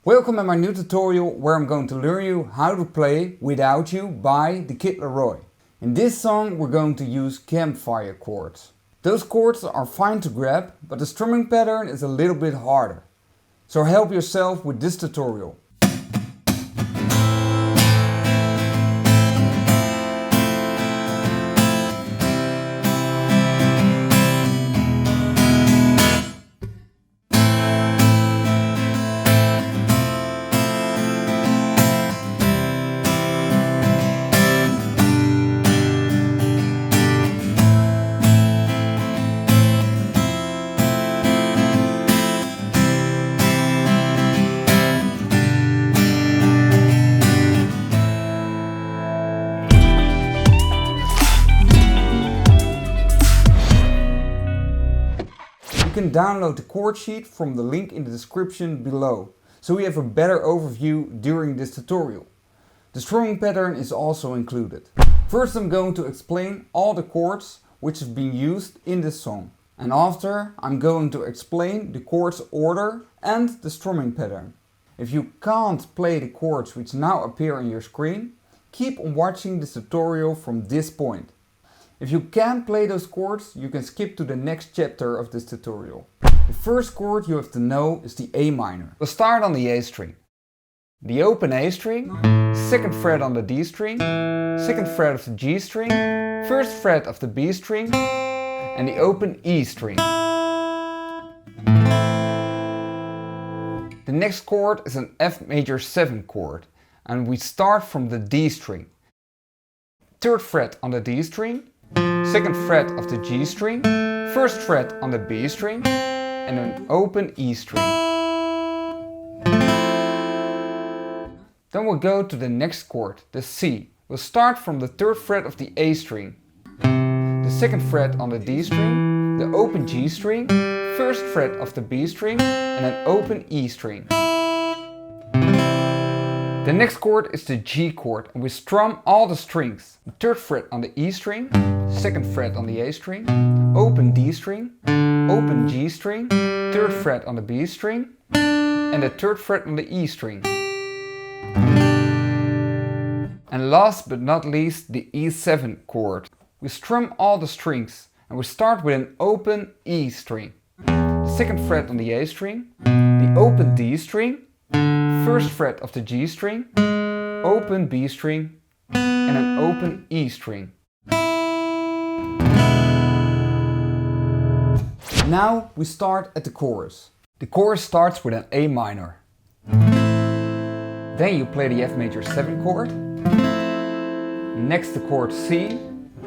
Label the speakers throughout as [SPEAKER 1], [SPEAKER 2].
[SPEAKER 1] Welcome in my new tutorial where I'm going to learn you how to play Without You by the Kid LAROI. In this song we're going to use campfire chords. Those chords are fine to grab, but the strumming pattern is a little bit harder. So help yourself with this tutorial. You can download the chord sheet from the link in the description below, so you have a better overview during this tutorial. The strumming pattern is also included. First I'm going to explain all the chords which have been used in this song. And after I'm going to explain the chords order and the strumming pattern. If you can't play the chords which now appear on your screen, keep on watching this tutorial from this point. If you can't play those chords, you can skip to the next chapter of this tutorial. The first chord you have to know is the A minor. We'll start on the A string. The open A string, second fret on the D string, second fret of the G string, first fret of the B string, and the open E string. The next chord is an F major 7 chord, and we start from the D string. Third fret on the D string, second fret of the G string, first fret on the B string, and an open E string. Then we'll go to the next chord, the C. We'll start from the third fret of the A string, the second fret on the D string, the open G string, first fret of the B string, and an open E string. The next chord is the G chord, and we strum all the strings. The third fret on the E string, second fret on the A string, open D string, open G string, third fret on the B string, and the third fret on the E string. And last but not least, the E7 chord. We strum all the strings, and we start with an open E string. The second fret on the A string, the open D string, first fret of the G string, open B string, and an open E string. Now we start at the chorus. The chorus starts with an A minor. Then you play the F major 7 chord. Next the chord C.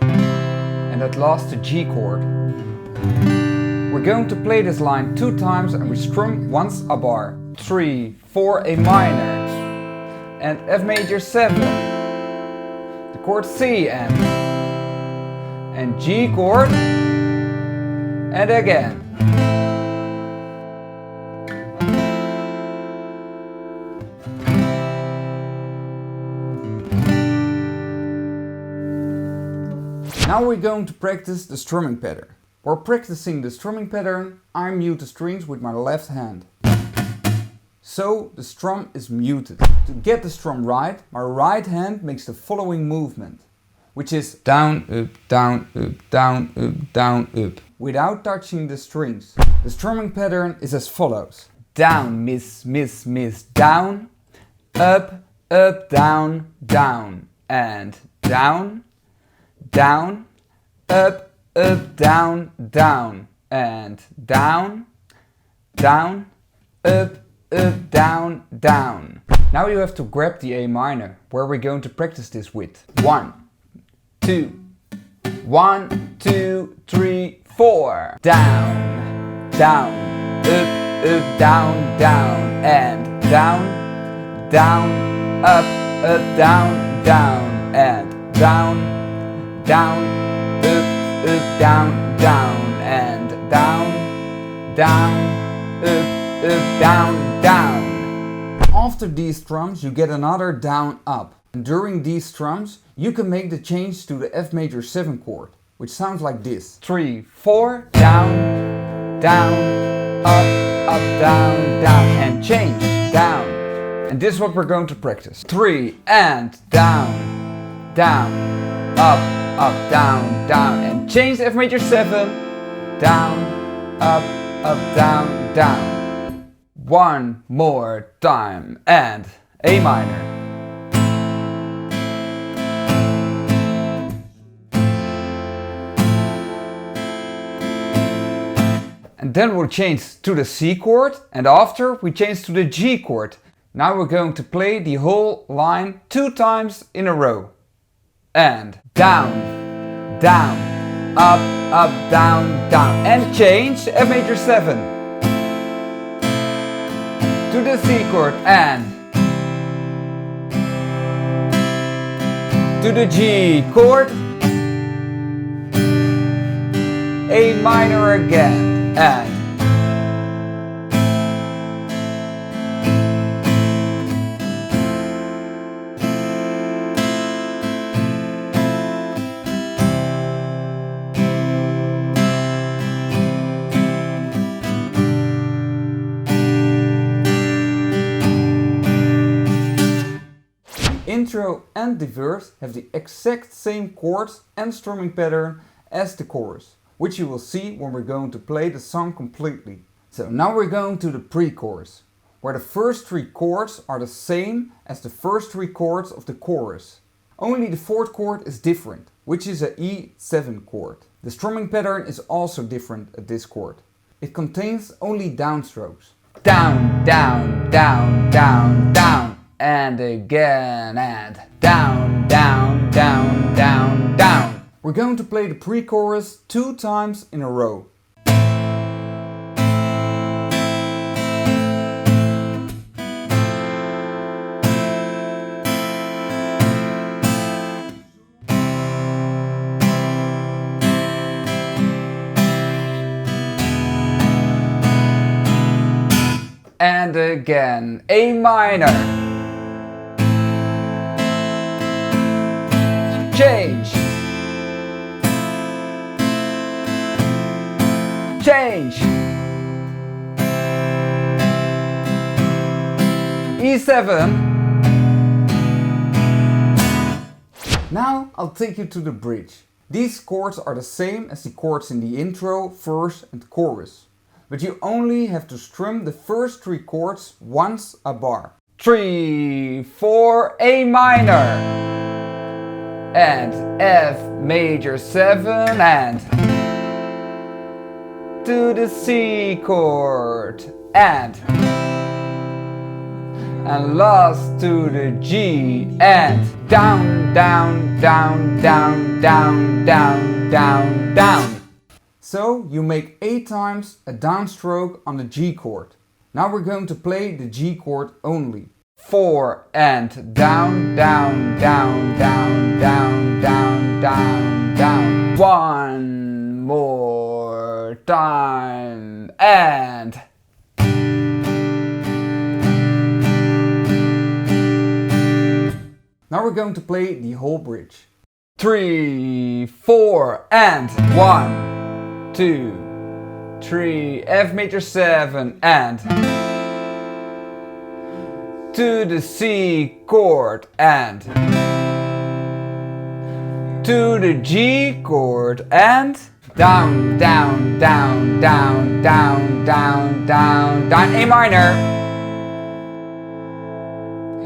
[SPEAKER 1] And at last the G chord. We're going to play this line 2 times and we strum once a bar. 3, 4 A minor. And F major 7. The chord C and G chord. And again. Now we're going to practice the strumming pattern. While practicing the strumming pattern, I mute the strings with my left hand. So the strum is muted. To get the strum right, my right hand makes the following movement, which is down, up, down, up, down, up, down, up, without touching the strings. The strumming pattern is as follows. Down, miss, miss, miss, down, up, up, down, down, and down, down, up, up, down, down, and down, down, up, up, down, down. Now you have to grab the A minor, where we're going to practice this with. 1, 2, 1, 2, 3, 4. Down, down, up, up, down, down, and down, down, up, up, down, down, and down, down, up, up, down, down, and down, down, up, up, down, down. After these strums you get another down up. And during these strums you can make the change to the F major 7 chord, which sounds like this. 3, 4, down, down, up, up, down, down, and change, down, And this is what we're going to practice. 3 and down, down, up, up, down, down. And change F major 7, down, up, down, down. One more time. And A minor. And then we'll change to the C chord, and after we change to the G chord. Now we're going to play the whole line 2 times in a row. And down, down, up, down, down. And change F major 7 to the C chord and to the G chord, A minor again. And intro and the verse have the exact same chords and strumming pattern as the chorus, which you will see when we're going to play the song completely. So now we're going to the pre-chorus, where the first 3 chords are the same as the first 3 chords of the chorus. Only the 4th chord is different, which is a E7 chord. The strumming pattern is also different at this chord. It contains only downstrokes. Down, down, down, down, down. And again, and down, down, down, down, down. We're going to play the pre-chorus 2 times in a row. And again, A minor. Change. Change. E7. Now I'll take you to the bridge. These chords are the same as the chords in the intro, verse and chorus. But you only have to strum the first 3 chords once a bar. 3, 4, A minor. And F major 7 and to the C chord and last to the G and down, down, down, down, down, down, down, down. So you make 8 times a downstroke on the G chord. Now we're going to play the G chord only. 4 and down, down, down, down, down, down, down, down. One more time and now we're going to play the whole bridge. 3, 4 and 1, 2, 3, F major 7 and to the C chord and to the G chord and down, down, down, down, down, down, down, down, A minor,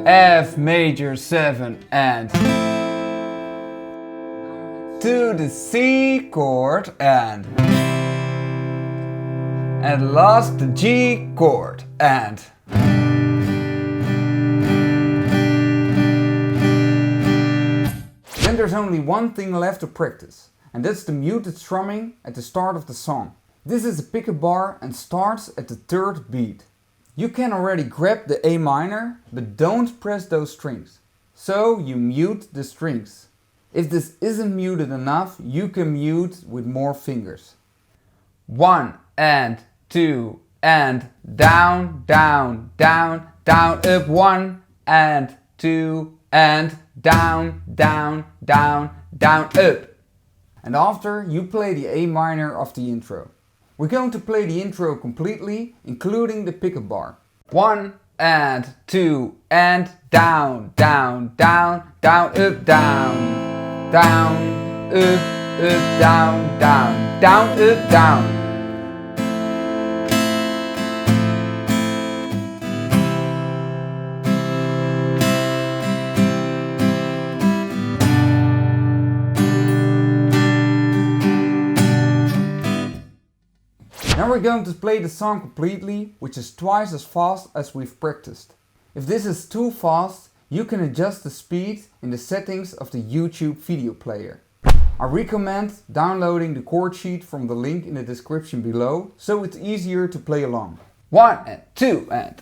[SPEAKER 1] F major 7 and to the C chord and last the G chord and then there's only one thing left to practice, and that's the muted strumming at the start of the song. This is a pickup bar and starts at the 3rd beat. You can already grab the A minor, but don't press those strings. So you mute the strings. If this isn't muted enough, you can mute with more fingers. 1 and 2 and down, down, down, down, up, 1 and 2 and down, down, down, down, up. And after you play the A minor of the intro. We're going to play the intro completely, including the pickup bar. 1, and 2 and down, down, down, down, up, down, down, up, down, down, down, up, down. Now we're going to play the song completely, which is twice as fast as we've practiced. If this is too fast, you can adjust the speed in the settings of the YouTube video player. I recommend downloading the chord sheet from the link in the description below, so it's easier to play along. 1 and 2 and...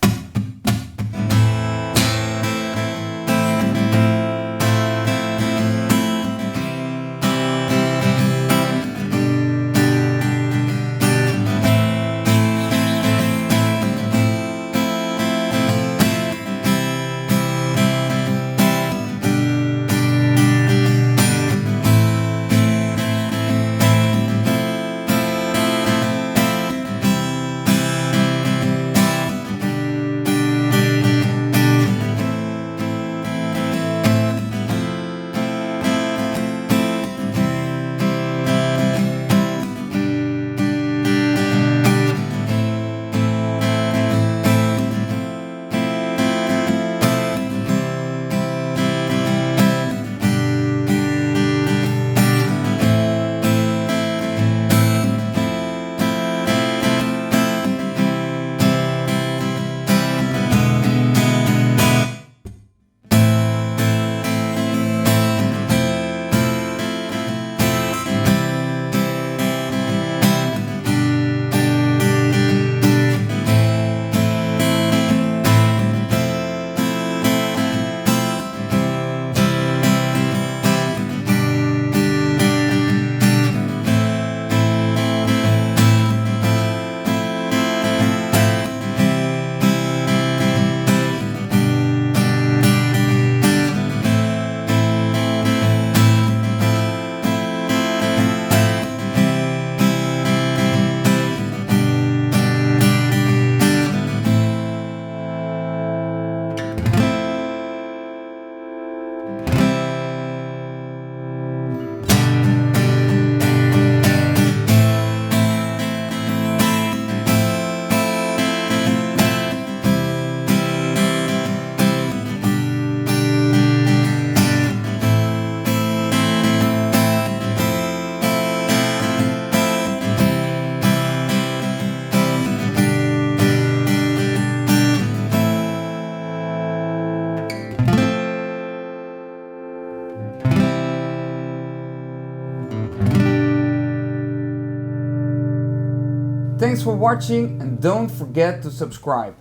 [SPEAKER 1] Thanks for watching and don't forget to subscribe.